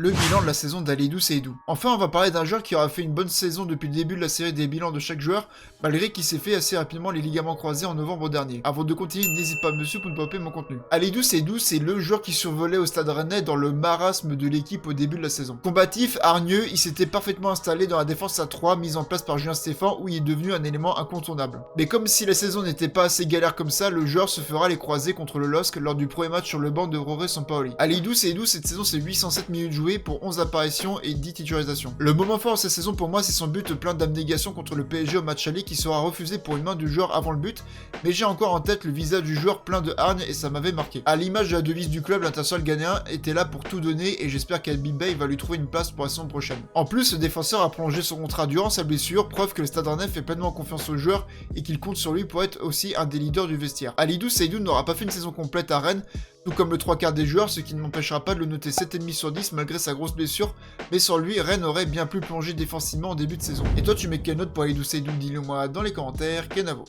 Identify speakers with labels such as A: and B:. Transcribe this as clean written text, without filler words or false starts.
A: Le bilan de la saison d'Alidou Seydou. Enfin, on va parler d'un joueur qui aura fait une bonne saison depuis le début de la série des bilans de chaque joueur, malgré qu'il s'est fait assez rapidement les ligaments croisés en novembre dernier. Avant de continuer, n'hésite pas à me suivre pour ne pas louper mon contenu. Alidou Seydou, c'est le joueur qui survolait au Stade Rennais dans le marasme de l'équipe au début de la saison. Combatif, hargneux, il s'était parfaitement installé dans la défense à 3 mise en place par Julien Stéphan où il est devenu un élément incontournable. Mais comme si la saison n'était pas assez galère comme ça, le joueur se fera les croisés contre le LOSC lors du premier match sur le banc de Roré Sampaoli. Alidou Seydou, cette saison, c'est 807 minutes jouées pour 11 apparitions et 10 titularisations. Le moment fort de cette saison pour moi, c'est son but plein d'abnégation contre le PSG au match aller qui sera refusé pour une main du joueur avant le but, mais j'ai encore en tête le visage du joueur plein de hargne et ça m'avait marqué. À l'image de la devise du club, l'international ghanéen était là pour tout donner et j'espère qu'Albi Bey va lui trouver une place pour la saison prochaine. En plus, le défenseur a prolongé son contrat durant sa blessure, preuve que le Stade Rennais fait pleinement confiance au joueur et qu'il compte sur lui pour être aussi un des leaders du vestiaire. Alidou Seydou n'aura pas fait une saison complète à Rennes, tout comme le 3/4 des joueurs, ce qui ne m'empêchera pas de le noter 7,5 sur 10 malgré sa grosse blessure, mais sans lui, Rennes aurait bien plus plongé défensivement en début de saison. Et toi, tu mets quelle note pour Alidou Seydou? Dis-le moi dans les commentaires, Kenavo.